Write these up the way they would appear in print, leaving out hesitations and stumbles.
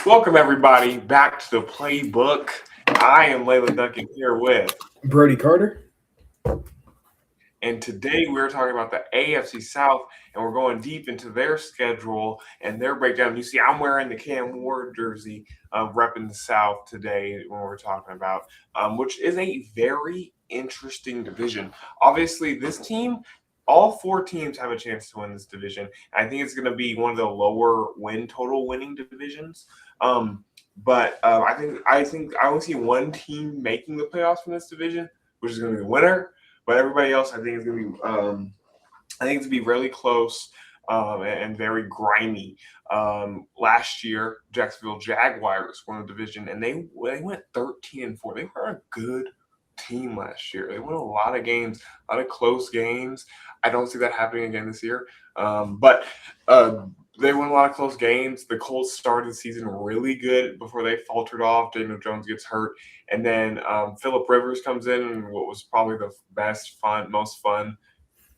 Welcome everybody back to the playbook. I am Lailend Duncan here with, Brody Carter. and today we're talking about the AFC South, and we're going deep into their schedule and their breakdown. You see, I'm wearing the Cam Ward jersey, repping the South today when we're talking about, which is a very interesting division. Obviously, this team. All four teams have a chance to win this division. I think it's going to be one of the lower win total winning divisions. But I think I only see one team making the playoffs from this division, which is going to be the winner. But everybody else, I think, is going to be. I think it's going to be really close and very grimy. Last year, Jacksonville Jaguars won the division, and they went 13-4. They were a good team last year. They won a lot of games, a lot of close games. I don't see that happening again this year. But they won a lot of close games. The Colts started the season really good before they faltered off. Daniel Jones gets hurt, and then Phillip Rivers comes in, and what was probably the most fun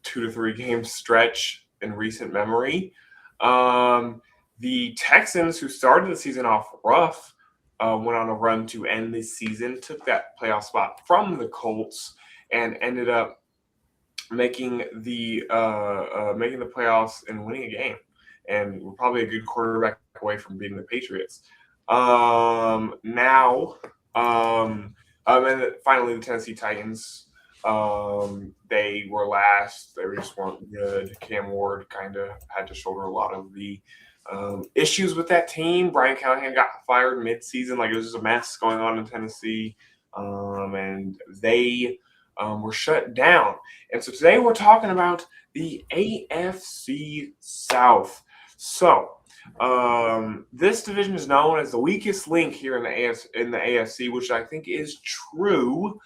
2 to 3 game stretch in recent memory. The Texans, who started the season off rough, went on a run to end this season, took that playoff spot from the Colts, and ended up making the playoffs and winning a game. And we're probably a good quarterback away from beating the Patriots. Now, and finally the Tennessee Titans. They were last. They just weren't good. Cam Ward kind of had to shoulder a lot of the issues with that team. Brian Callahan got fired mid-season. Like, it was just a mess going on in Tennessee, and they were shut down. And so today we're talking about the AFC South. So this division is known as the weakest link here in the AFC, which I think is true.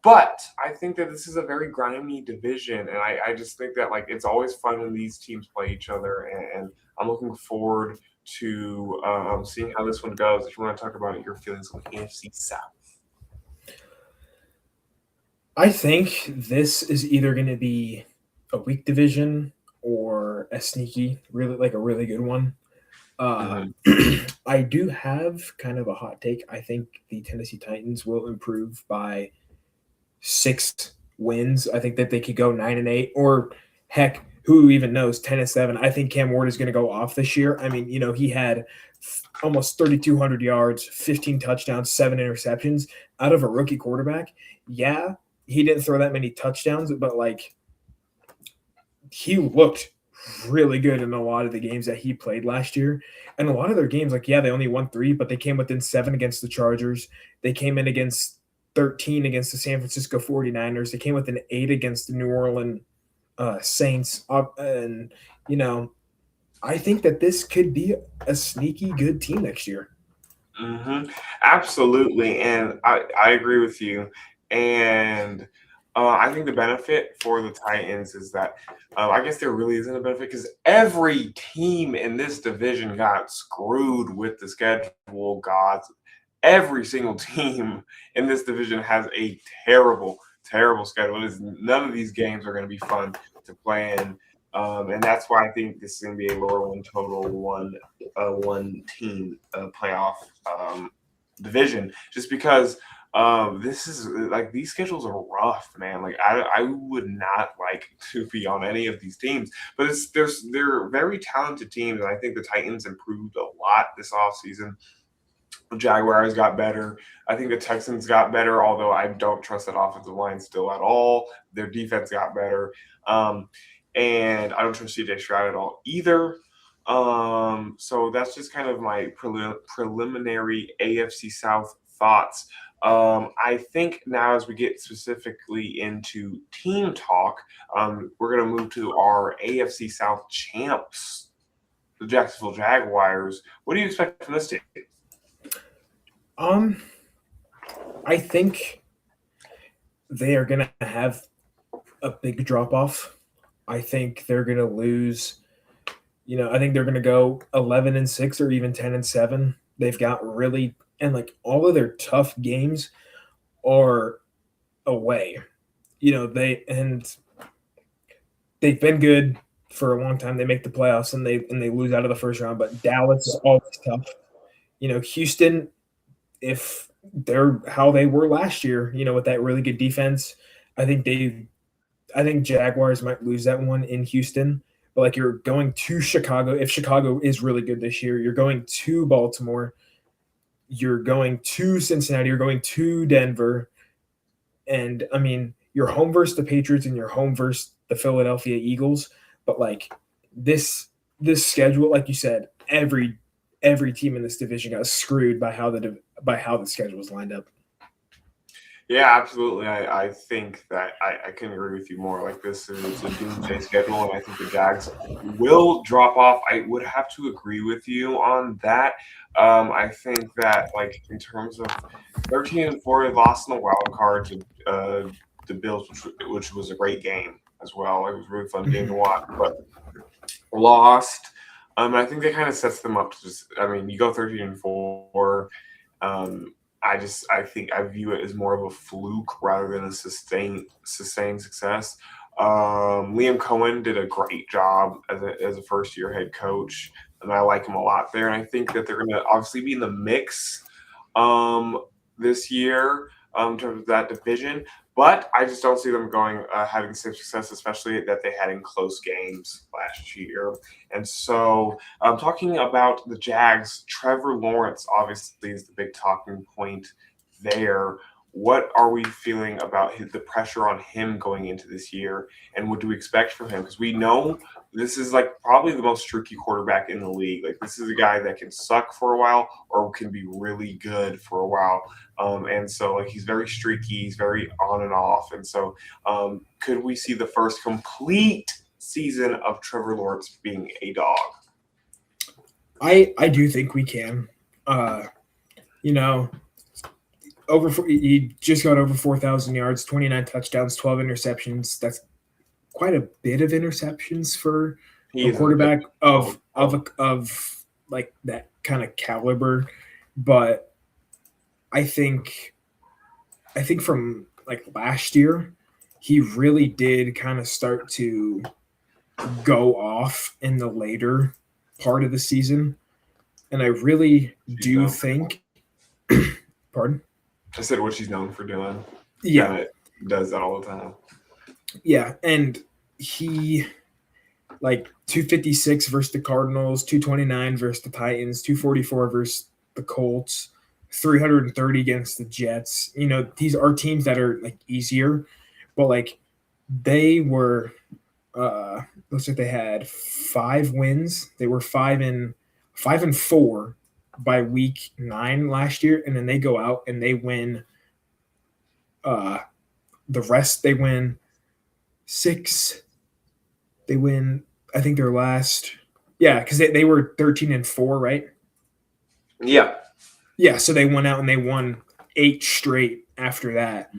But I think that this is a very grimy division, and I just think that, like, it's always fun when these teams play each other, and I'm looking forward to seeing how this one goes. If you want to talk about your feelings on the AFC South. I think this is either going to be a weak division or a sneaky, really like a really good one. Uh, Mm-hmm. I do have kind of a hot take. I think the Tennessee Titans will improve by 6 wins. I think that they could go 9-8, or heck, who even knows, 10-7. I think Cam Ward is going to go off this year. I mean, he had almost 3,200 yards, 15 touchdowns, 7 interceptions out of a rookie quarterback. Yeah, he didn't throw that many touchdowns, but like he looked really good in a lot of the games that he played last year. And a lot of their games, like, yeah, they only won 3, but they came within 7 against the Chargers. They came in against 13 against the San Francisco 49ers. They came within 8 against the New Orleans Saints. And, I think that this could be a sneaky good team next year. Mm-hmm. Absolutely, and I agree with you. And I think the benefit for the Titans is that I guess there really isn't a benefit because every team in this division got screwed with the schedule gods. Every single team in this division has a terrible, terrible schedule. None of these games are going to be fun to play in. And that's why I think this is going to be a lower win total, one team playoff division. Just because this is like these schedules are rough, man. Like I would not like to be on any of these teams, but they're very talented teams, and I think the Titans improved a lot this offseason. The Jaguars got better. I think the Texans got better, although I don't trust that offensive line still at all. Their defense got better. And I don't trust CJ Stroud at all either. So that's just kind of my preliminary AFC South thoughts. I think now, as we get specifically into team talk, we're going to move to our AFC South champs, the Jacksonville Jaguars. What do you expect from this team? Um, I think they are going to have a big drop off. I think they're going to lose. I think they're going to go 11-6 or even 10-7. They've got really, and like all of their tough games are away. They've been good for a long time. They make the playoffs and they lose out of the first round, but Dallas is always tough. Houston, if they're how they were last year, with that really good defense, I think Jaguars might lose that one in Houston. But like you're going to Chicago, if Chicago is really good this year, you're going to Baltimore, you're going to Cincinnati, you're going to Denver, and I mean you're home versus the Patriots and you're home versus the Philadelphia Eagles. But like this schedule, like you said, every team in this division got screwed by how the schedule was lined up. Yeah, absolutely. I think that I can agree with you more. Like this is a doomsday schedule, and I think the Jags will drop off. I would have to agree with you on that. I think that like in terms of 13-4, they lost in the wild card to the Bills, which was a great game as well. It was a really fun game to watch, but lost. I think that kind of sets them up to just. I mean, you go 13-4. I think I view it as more of a fluke rather than a sustained success. Liam Cohen did a great job as a first year head coach, and I like him a lot there. And I think that they're going to obviously be in the mix this year in terms of that division. But I just don't see them having the same success, especially that they had in close games last year. And so, talking about the Jags, Trevor Lawrence obviously is the big talking point there. What are we feeling about the pressure on him going into this year, and what do we expect from him? Because we know this is like probably the most streaky quarterback in the league. Like this is a guy that can suck for a while or can be really good for a while. And so like he's very streaky, he's very on and off. And so could we see the first complete season of Trevor Lawrence being a dog? I do think we can. He just got over 4,000 yards, 29 touchdowns, 12 interceptions. That's quite a bit of interceptions for a quarterback of like that kind of caliber. But I think from like last year, he really did kind of start to go off in the later part of the season. And I really do think pardon? I said what she's known for doing. Yeah. Kinda does that all the time. Yeah, and he like 256 versus the Cardinals, 229 versus the Titans, 244 versus the Colts, 330 against the Jets. These are teams that are like easier, but like they were looks like they had 5 wins. They were 5-4 by week 9 last year, and then they go out and they win the rest. They win 6. They win, I think, their last because they were 13-4, right? Yeah, so they went out and they won 8 straight after that.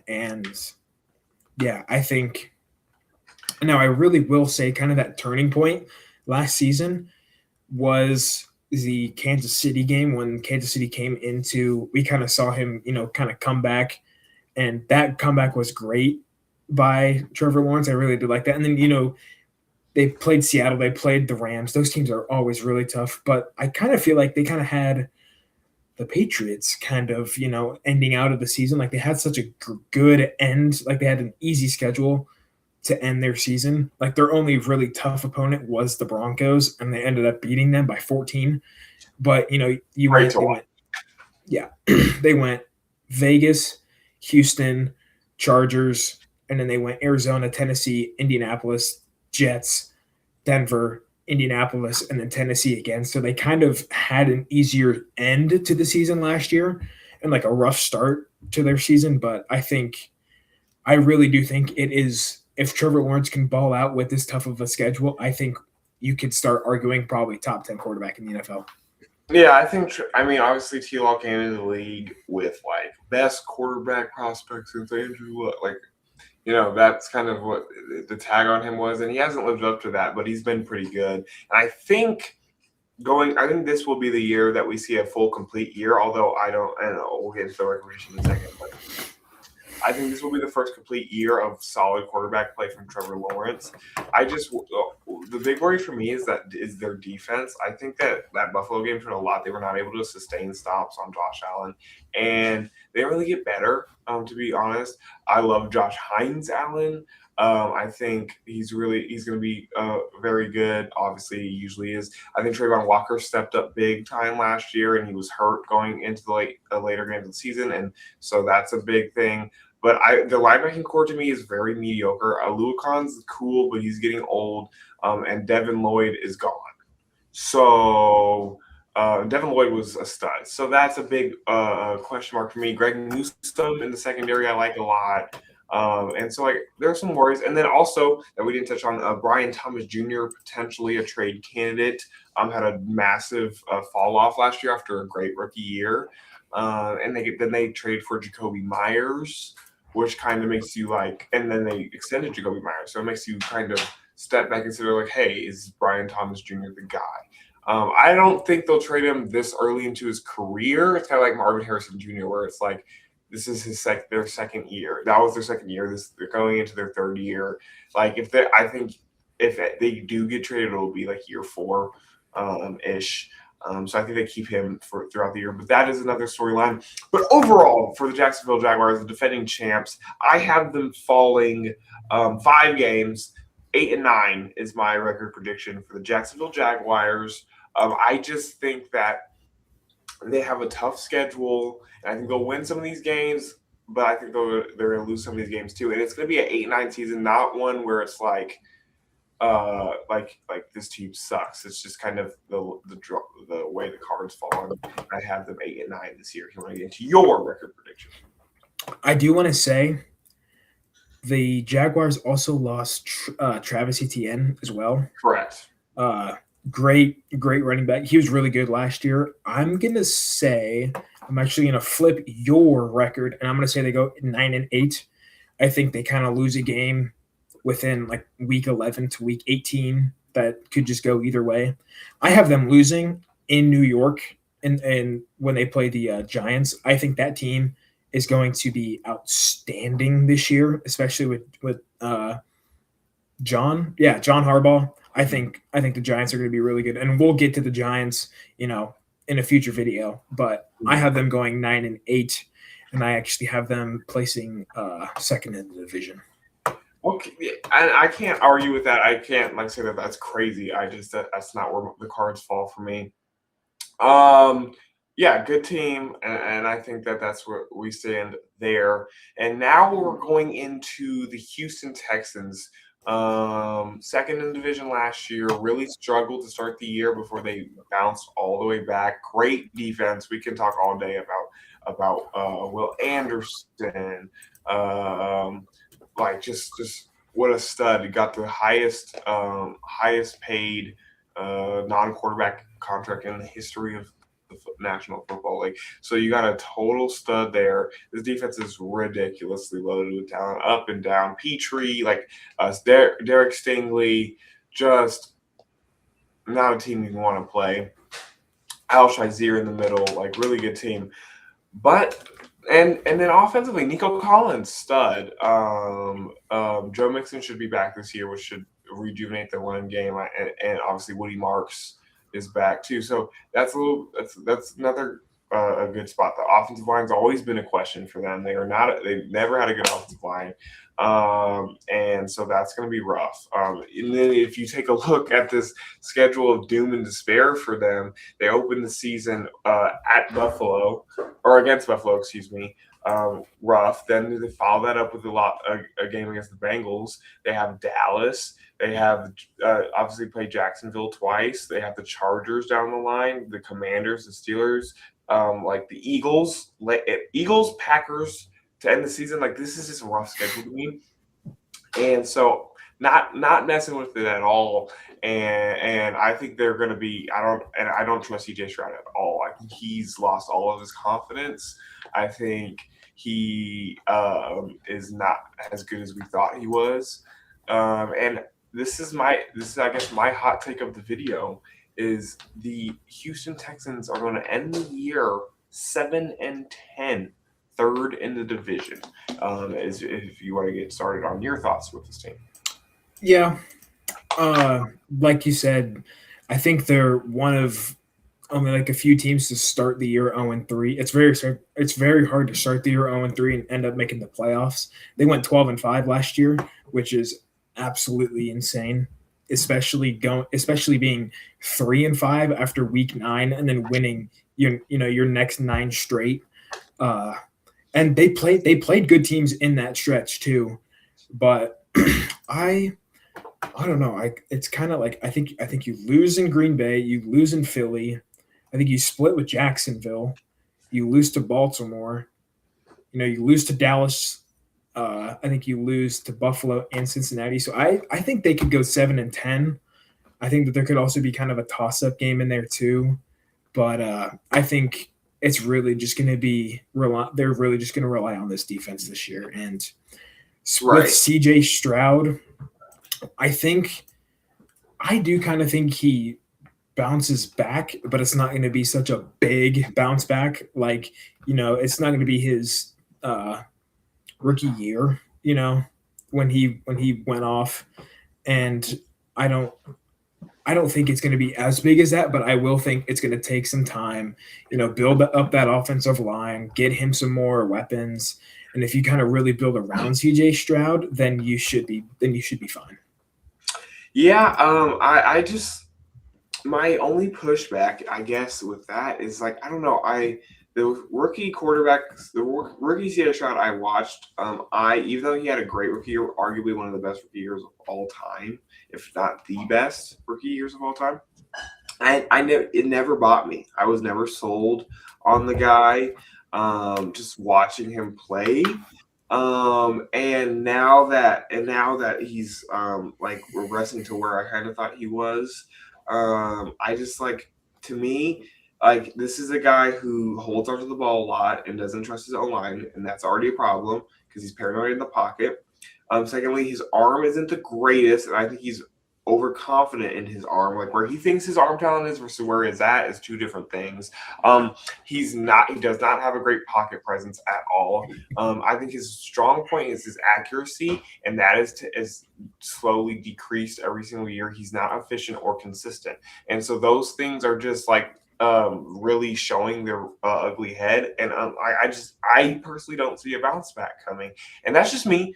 And I think now I really will say kind of that turning point last season was the Kansas City game when Kansas City came into, we kind of saw him, kind of come back, and that comeback was great by Trevor Lawrence. I really did like that. And then, they played Seattle, they played the Rams. Those teams are always really tough, but I kind of feel like they kind of had the Patriots kind of, ending out of the season. Like they had such a good end, like they had an easy schedule to end their season. Like their only really tough opponent was the Broncos, and they ended up beating them by 14. But they went Vegas, Houston, Chargers, and then they went Arizona, Tennessee, Indianapolis, Jets, Denver, Indianapolis, and then Tennessee again. So they kind of had an easier end to the season last year and like a rough start to their season. But I really do think it is, if Trevor Lawrence can ball out with this tough of a schedule, I think you could start arguing probably top 10 quarterback in the NFL. Yeah, obviously T-Law came into the league with like best quarterback prospects since Andrew Luck. Like, that's kind of what the tag on him was, and he hasn't lived up to that, but he's been pretty good. And I think this will be the year that we see a full complete year, although I don't know, we'll get into the recognition in a second, but I think this will be the first complete year of solid quarterback play from Trevor Lawrence. The big worry for me is their defense. I think that Buffalo game showed a lot. They were not able to sustain stops on Josh Allen, and they didn't really get better. To be honest, I love Josh Hines Allen. I think he's going to be very good. Obviously, he usually is. I think Trayvon Walker stepped up big time last year, and he was hurt going into the later games of the season, and so that's a big thing. But the linebacking core to me is very mediocre. Aluakon's cool, but he's getting old, and Devin Lloyd is gone. So Devin Lloyd was a stud. So that's a big question mark for me. Greg Newsome in the secondary I like a lot. And so there are some worries. And then also that we didn't touch on, Brian Thomas Jr., potentially a trade candidate, had a massive fall off last year after a great rookie year. And then they trade for Jacoby Myers, which kind of makes you and then they extended Jacoby Myers. So it makes you kind of step back and consider hey, is Brian Thomas Jr. the guy? I don't think they'll trade him this early into his career. It's kind of like Marvin Harrison Jr., where it's this is their second year. That was their second year. They're going into their third year. I think if they do get traded, it'll be year 4 ish. So I think they keep him throughout the year. But that is another storyline. But overall, for the Jacksonville Jaguars, the defending champs, I have them falling 5 games. 8-9 is my record prediction for the Jacksonville Jaguars. I just think that they have a tough schedule, and I think they'll win some of these games, but I think they're going to lose some of these games too. And it's going to be an 8-9 season, not one where it's like this team sucks. It's just kind of the way the cards fall. I have them 8-9 this year. If you want to get into your record prediction, I do want to say the Jaguars also lost Travis Etienne as well. Correct. Great running back. He was really good last year. I'm going to say I'm actually going to flip your record, and I'm going to say they go 9-8. I think they kind of lose a game within week 11 to week 18 that could just go either way. I have them losing in New York and when they play the Giants. I think that team is going to be outstanding this year, especially with John Harbaugh. I think the Giants are going to be really good, and we'll get to the Giants, in a future video. But I have them going 9-8, and I actually have them placing second in the division. Okay, and I can't argue with that. I can't say that that's crazy. That's not where the cards fall for me. Yeah, good team, and I think that's where we stand there. And now we're going into the Houston Texans. Second in the division last year, really struggled to start the year before they bounced all the way back. Great defense. We can talk all day about Will Anderson. Just what a stud. He got the highest paid non-quarterback contract in the history of the National Football League. So you got a total stud there. This defense is ridiculously loaded with talent, up and down. Petrie, Derek Stingley, just not a team you want to play. Al Shazier in the middle, really good team. But and then offensively, Nico Collins, stud. Joe Mixon should be back this year, which should rejuvenate the run game, and obviously Woody Marks is back too. So that's another a good spot. The offensive line's always been a question for them. They've never had a good offensive line. And so that's going to be rough. And then if you take a look at this schedule of doom and despair for them, they open the season at Buffalo, or against Buffalo, excuse me, rough. Then they follow that up with a game against the Bengals. They have Dallas. They have obviously play Jacksonville twice. They have the Chargers down the line, the Commanders, the Steelers, the Eagles, Packers to end the season. This is just a rough schedule to me. And so not messing with it at all. And I think they're going to be. I don't trust CJ Stroud at all. I think he's lost all of his confidence. I think he is not as good as we thought he was. And this is I guess my hot take of the video is the Houston Texans are going to end the year 7-10. third in the division. As if you want to get started on your thoughts with this team. Yeah, like you said, I think they're one of only like a few teams to start the year 0-3. It's very hard to start the year 0-3 and end up making the playoffs. They went 12-5 last year, which is absolutely insane. Especially being 3-5 after week 9 and then winning your next 9 straight. Uh, and they played good teams in that stretch too, but I don't know. It's kind of like I think you lose in Green Bay, you lose in Philly. I think you split with Jacksonville. You lose to Baltimore. You lose to Dallas. I think you lose to Buffalo and Cincinnati. So I think they could go 7-10. I think that there could also be kind of a toss-up game in there too. But I think it's really just going to be they're really just going to rely on this defense this year. And with CJ Stroud, I do kind of think he bounces back, but it's not going to be such a big bounce back. Like, it's not going to be his rookie year, when he went off. And I don't think it's going to be as big as that, but I will think it's going to take some time, build up that offensive line, get him some more weapons. And if you kind of really build around CJ Stroud, then you should be fine. Yeah, I just my only pushback, I guess, with that is like I don't know. The rookie quarterbacks, the rookie CJ Stroud I watched, even though he had a great rookie year, arguably one of the best rookie years of all time, if not the best rookie years of all time, it never bought me. I was never sold on the guy. Just watching him play. And now that he's like regressing to where I kind of thought he was, I just to me, this is a guy who holds onto the ball a lot and doesn't trust his own line, and that's already a problem because he's paranoid in the pocket. Secondly, his arm isn't the greatest, and I think he's overconfident in his arm. Like where he thinks his arm talent is versus where it's at is two different things. He does not have a great pocket presence at all. I think his strong point is his accuracy, and that is slowly decreased every single year. He's not efficient or consistent. And so those things are just really showing their ugly head. And I personally don't see a bounce back coming. And that's just me.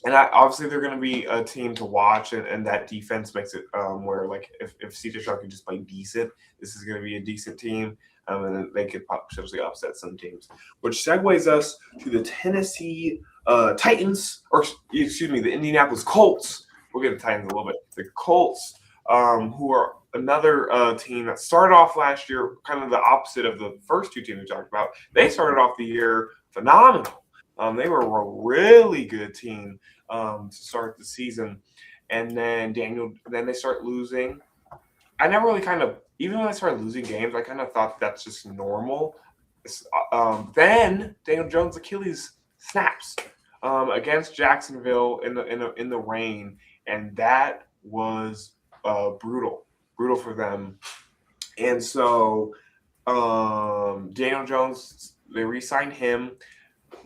And obviously they're going to be a team to watch, and that defense makes it where if CJ Stroud can just play decent, this is going to be a decent team, and then they could potentially upset some teams. Which segues us to the Tennessee Titans, or excuse me, the Indianapolis Colts. We'll get to Titans a little bit. The Colts, who are another team that started off last year kind of the opposite of the first two teams we talked about. They started off the year phenomenal. They were a really good team to start the season, and then they start losing. I never really even when I started losing games, I kind of thought that's just normal. Then Daniel Jones' Achilles snaps against Jacksonville in the rain, and that was brutal for them. And so Daniel Jones, they re-signed him.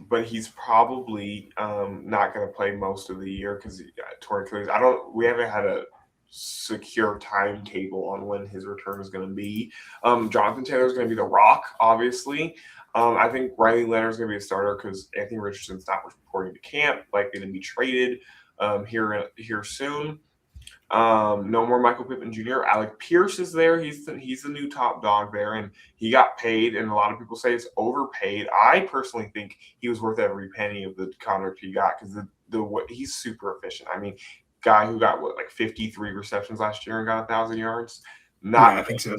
But he's probably not going to play most of the year because he got torn Achilles. We haven't had a secure timetable on when his return is going to be. Jonathan Taylor is going to be the rock, obviously. I think Lailend is going to be a starter because Anthony Richardson's not reporting to camp, likely to be traded here soon. No more Michael Pittman Jr. Alec Pierce is there. He's the new top dog there, and he got paid. And a lot of people say it's overpaid. I personally think he was worth every penny of the contract he got because he's super efficient. I mean, guy who got 53 receptions last year and got 1,000 yards. I think so.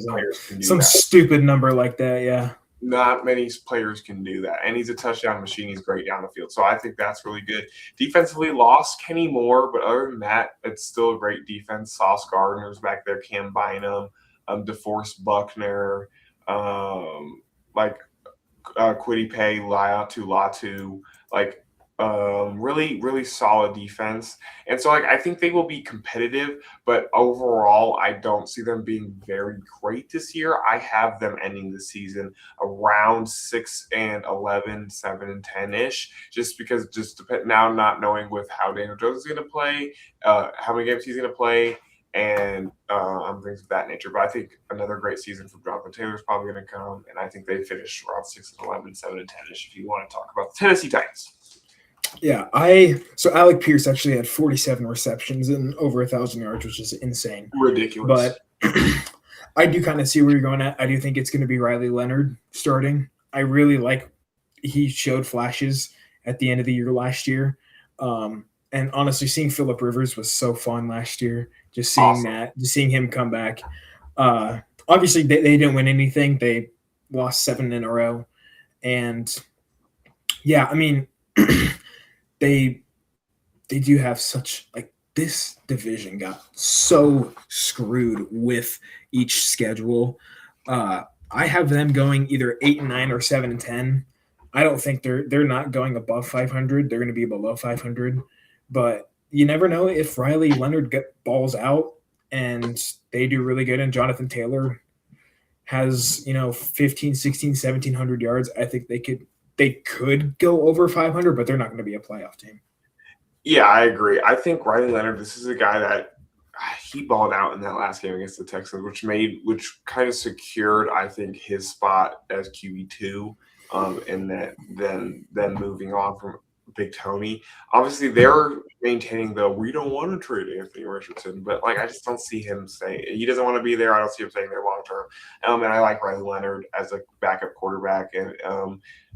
Some stupid number like that. Yeah. Not many players can do that. And he's a touchdown machine. He's great down the field. So I think that's really good. Defensively, lost Kenny Moore, but other than that, it's still a great defense. Sauce Gardner's back there, Cam Bynum, DeForest Buckner, Kwity Paye, Latu. really, really solid defense. And so, like, I think they will be competitive, but overall, I don't see them being very great this year. I have them ending the season around 6-11, 7-10 ish, just because now not knowing with how Daniel Jones is going to play, how many games he's going to play, and things of that nature. But I think another great season from Jonathan Taylor is probably going to come, and I think they finish around 6-11, 7-10 ish. If you want to talk about the Tennessee Titans. Yeah, so Alec Pierce actually had 47 receptions and over 1,000 yards, which is insane. Ridiculous. But I do kind of see where you're going at. I do think it's going to be Riley Leonard starting. I really like he showed flashes at the end of the year last year. And honestly, seeing Phillip Rivers was so fun last year. Just seeing that, just seeing him come back. Obviously, they didn't win anything. They lost 7 in a row. And, yeah, I mean, they do have such – like this division got so screwed with each schedule. I have them going either 8-9 or 7-10. I don't think they're not going above 500. They're going to be below 500. But you never know if Riley Leonard balls out and they do really good and Jonathan Taylor has, 15, 16, 1,700 yards. I think they could go over 500, but they're not going to be a playoff team. Yeah, I agree. I think Riley Leonard, this is a guy that he balled out in that last game against the Texans, which kind of secured, I think, his spot as QB2, and then moving on from Big Tony. Obviously, they're maintaining we don't want to trade Anthony Richardson, but like I just don't see him saying he doesn't want to be there. I don't see him staying there long term. And I like Riley Leonard as a backup quarterback, and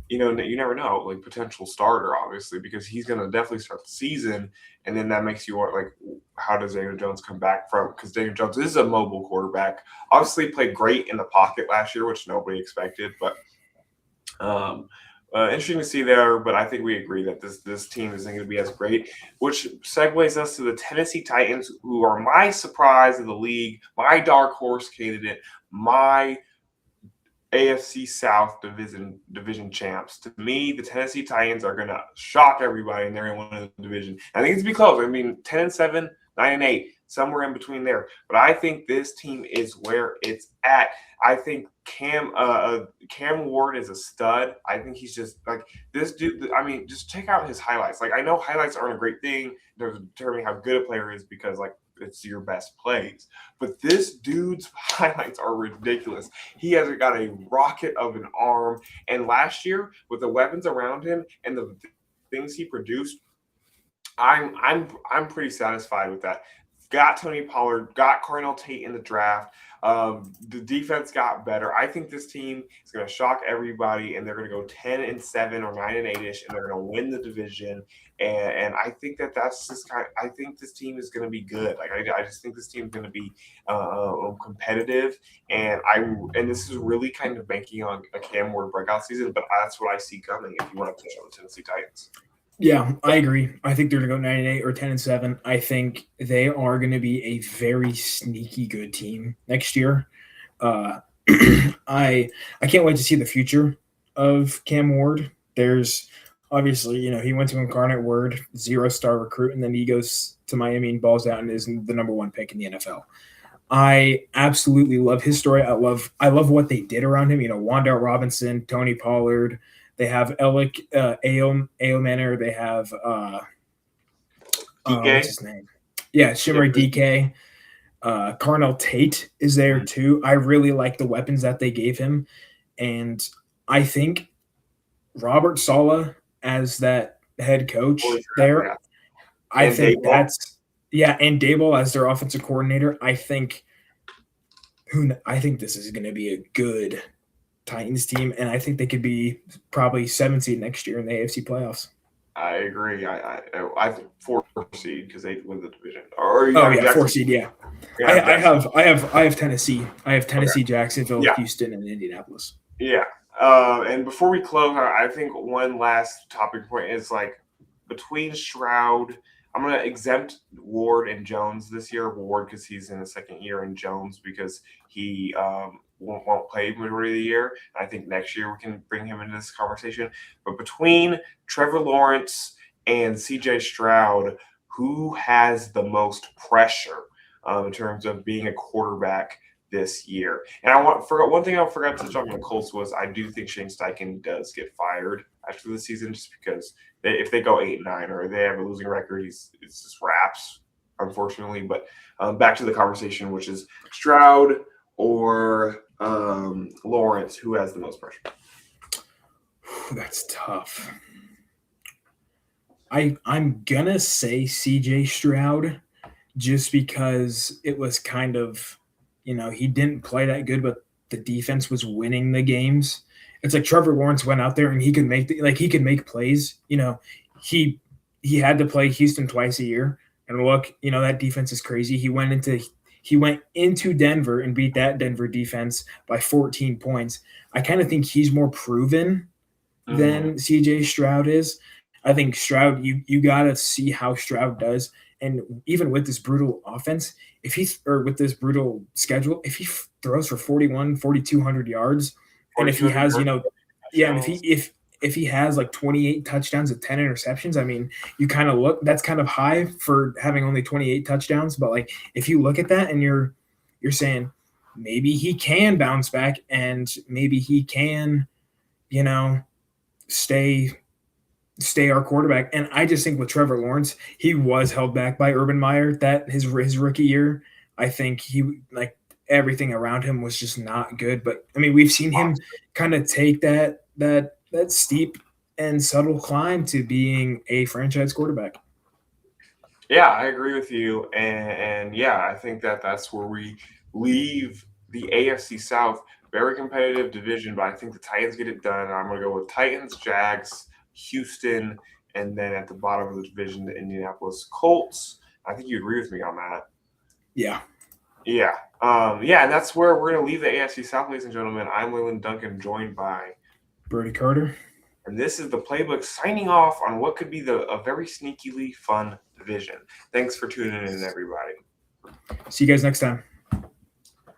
you never know, like potential starter, obviously, because he's going to definitely start the season, and then that makes you want, like, how does Daniel Jones come back from? Because Daniel Jones is a mobile quarterback. Obviously, played great in the pocket last year, which nobody expected, but interesting to see there. But I think we agree that this team isn't going to be as great, which segues us to the Tennessee Titans, who are my surprise of the league, my dark horse candidate, my AFC South division champs. To me, the Tennessee Titans are going to shock everybody, and they're going to win the division. I think it's going to be close. I mean, 10-7, 9-8, somewhere in between there. But I think this team is where it's at. I think Cam Ward is a stud. I think he's just like this dude. I mean, just check out his highlights. Like, I know highlights aren't a great thing to determine how good a player is because, like, it's your best plays. But this dude's highlights are ridiculous. He has got a rocket of an arm. And last year, with the weapons around him and the things he produced, I'm pretty satisfied with that. Got Tony Pollard, got Cornell Tate in the draft. The defense got better. I think this team is going to shock everybody, and they're going to go 10-7 or 9-8ish, and they're going to win the division. And I think that's just I think this team is going to be good. Like I just think this team is going to be competitive, and this is really kind of banking on a Cam Ward breakout season. But that's what I see coming. If you want to push on the Tennessee Titans. Yeah, I agree. I think they're going to go 9-8 or 10-7. I think they are going to be a very sneaky good team next year. I can't wait to see the future of Cam Ward. There's obviously, he went to Incarnate Word, 0-star recruit, and then he goes to Miami and balls out and is the number 1 pick in the NFL. I absolutely love his story. I love what they did around him. Wan'Dale Robinson, Tony Pollard. They have Alec Aomanor. They have what's his name? Yeah, Shimmery DK. Cornell Tate is there too. I really like the weapons that they gave him, and I think Robert Saleh as that head coach there. Yeah. I think that's and Daboll as their offensive coordinator. I think this is going to be a good Titans team, and I think they could be probably 7th seed next year in the AFC playoffs. I agree. I think 4th seed because they win the division. 4th seed. Yeah. I have Tennessee. I have Tennessee, Jacksonville, Houston, and Indianapolis. Yeah. And before we close, I think one last topic point is like between Stroud. I'm going to exempt Ward and Jones this year. Ward because he's in the 2nd year, and Jones because he won't play majority of the year. I think next year we can bring him into this conversation. But between Trevor Lawrence and CJ Stroud, who has the most pressure in terms of being a quarterback this year? And forgot one thing I forgot to touch on the Colts was I do think Shane Steichen does get fired after the season just because if they go 8-9 or they have a losing record, it's just wraps, unfortunately. But back to the conversation, which is Stroud or Lawrence, who has the most pressure? That's tough. I'm gonna say CJ Stroud just because it was kind of, he didn't play that good, but the defense was winning the games. It's like Trevor Lawrence went out there and he could make plays. He had to play Houston twice a year, and look, that defense is crazy. He went into Denver and beat that Denver defense by 14 points. I kind of think he's more proven than CJ Stroud is. I think Stroud, you got to see how Stroud does. And even with this brutal offense, with this brutal schedule, if he throws for 4,200 yards, and if he has, and if he has like 28 touchdowns and 10 interceptions, I mean, you kind of look, that's kind of high for having only 28 touchdowns. But like, if you look at that and you're saying maybe he can bounce back and maybe he can, stay our quarterback. And I just think with Trevor Lawrence, he was held back by Urban Meyer that his rookie year. I think everything around him was just not good. But I mean, we've seen him kind of take that steep and subtle climb to being a franchise quarterback. Yeah, I agree with you. And yeah, I think that's where we leave the AFC South. Very competitive division, but I think the Titans get it done. I'm going to go with Titans, Jags, Houston, and then at the bottom of the division, the Indianapolis Colts. I think you agree with me on that. Yeah. Yeah. And that's where we're going to leave the AFC South, ladies and gentlemen. I'm Lailend Duncan, joined by Brody Carter. And this is the Playbook signing off on what could be a very sneakily fun division. Thanks for tuning in, everybody. See you guys next time.